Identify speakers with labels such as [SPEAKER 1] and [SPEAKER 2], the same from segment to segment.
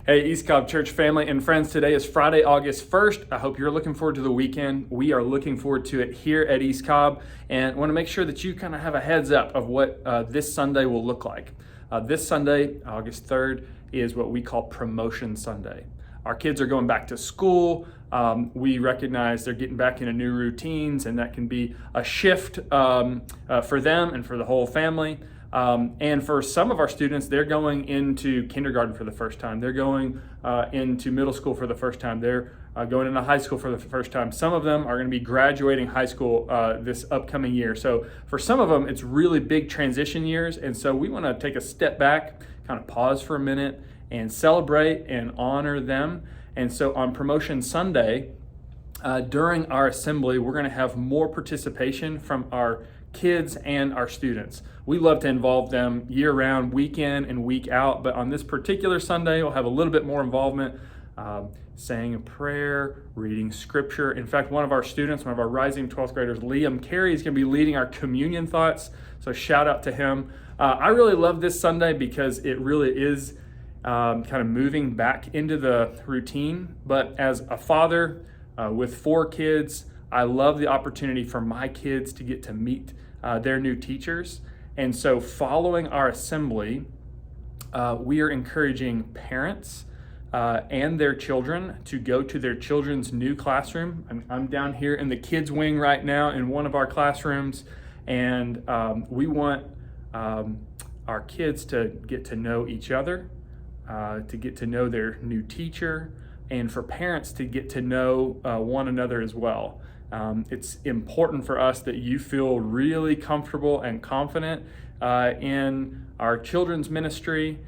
[SPEAKER 1] Hey, East Cobb Church family and friends, today is Friday, August 1st. I hope you're looking forward to the weekend. We are looking forward to it here at East Cobb and want to make sure that you kind of have a heads up of what this Sunday will look like. This Sunday, August 3rd, is what we call Promotion Sunday. Our kids are going back to school. We recognize they're getting back into new routines, and that can be a shift for them and for the whole family. And for some of our students, they're going into kindergarten for the first time. They're going into middle school for the first time. They're going into high school for the first time. Some of them are going to be graduating high school this upcoming year. So for some of them, it's really big transition years. And so we want to take a step back, kind of pause for a minute and celebrate and honor them. And so on Promotion Sunday, during our assembly, we're going to have more participation from our kids and our students. We love to involve them year round, week in and week out, but on this particular Sunday, we'll have a little bit more involvement, saying a prayer, reading scripture. In fact, one of our students, one of our rising 12th graders, Liam Carey, is going to be leading our communion thoughts, so shout out to him. I really love this Sunday because it really is kind of moving back into the routine, but as a father with 4 kids, I love the opportunity for my kids to get to meet their new teachers. And so following our assembly, we are encouraging parents and their children to go to their children's new classroom. I'm down here in the kids wing right now in one of our classrooms, and we want our kids to get to know each other, to get to know their new teacher, and for parents to get to know one another as well. It's important for us that you feel really comfortable and confident in our children's ministry,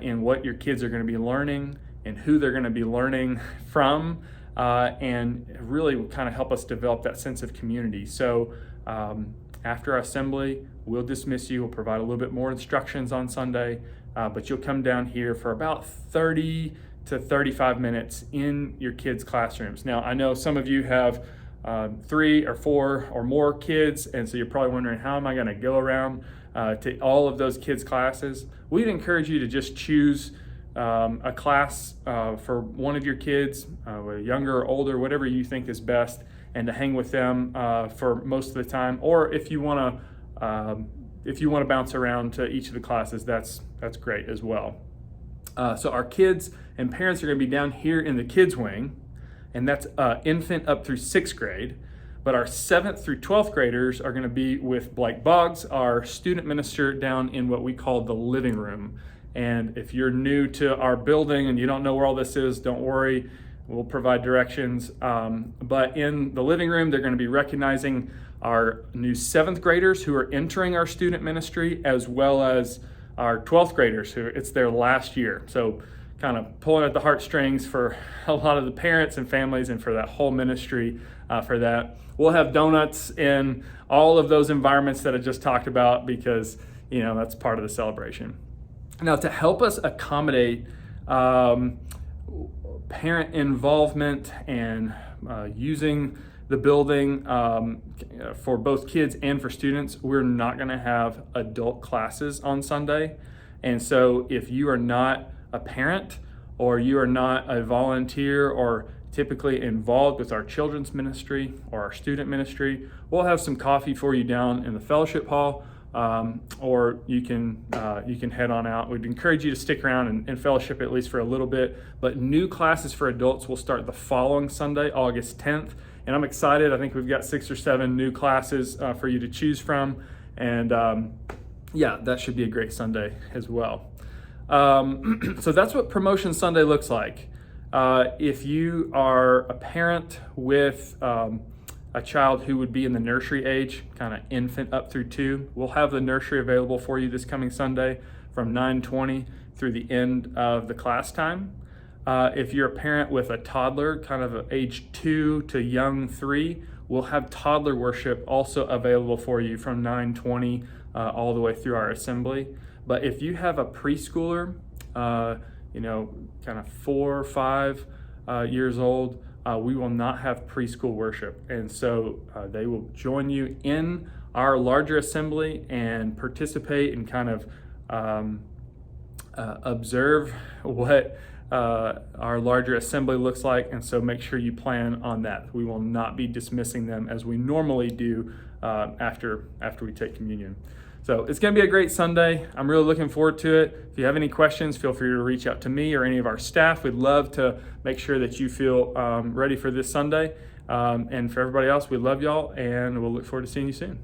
[SPEAKER 1] in what your kids are going to be learning and who they're going to be learning from, and really kind of help us develop that sense of community. So after our assembly, we'll dismiss you. We'll provide a little bit more instructions on Sunday, but you'll come down here for about 30 to 35 minutes in your kids' classrooms. Now, I know some of you have 3 or 4 or more kids, and so you're probably wondering, how am I going to go around to all of those kids' classes? We'd encourage you to just choose a class for one of your kids, younger or older, whatever you think is best, and to hang with them for most of the time. Or if you want to bounce around to each of the classes, that's great as well. So our kids and parents are going to be down here in the kids wing, and that's infant up through 6th grade. But our 7th through 12th graders are going to be with Blake Boggs, our student minister, down in what we call the living room. And if you're new to our building and you don't know where all this is, don't worry, we'll provide directions. But in the living room, they're going to be recognizing our new 7th graders who are entering our student ministry, as well as our 12th graders who it's their last year. So kind of pulling at the heartstrings for a lot of the parents and families, and for that whole ministry for that. We'll have donuts in all of those environments that I just talked about, because that's part of the celebration. Now, to help us accommodate parent involvement and using the building for both kids and for students, we're not going to have adult classes on Sunday. And so if you are not a parent, or you are not a volunteer or typically involved with our children's ministry or our student ministry, we'll have some coffee for you down in the fellowship hall, or you can head on out. We'd encourage you to stick around and fellowship at least for a little bit. But new classes for adults will start the following Sunday, August 10th. And I'm excited. I think we've got 6 or 7 new classes for you to choose from. And that should be a great Sunday as well. So that's what Promotion Sunday looks like. If you are a parent with a child who would be in the nursery age, kind of infant up through 2, we'll have the nursery available for you this coming Sunday from 9:20 through the end of the class time. If you're a parent with a toddler, kind of age 2 to young 3, we'll have toddler worship also available for you from 9:20 all the way through our assembly. But if you have a preschooler, kind of 4 or 5 years old, we will not have preschool worship. And so they will join you in our larger assembly and participate and kind of observe what our larger assembly looks like, and so make sure you plan on that. We will not be dismissing them as we normally do after we take communion. So it's going to be a great Sunday. I'm really looking forward to it. If you have any questions, feel free to reach out to me or any of our staff. We'd love to make sure that you feel ready for this Sunday. And for everybody else, we love y'all, and we'll look forward to seeing you soon.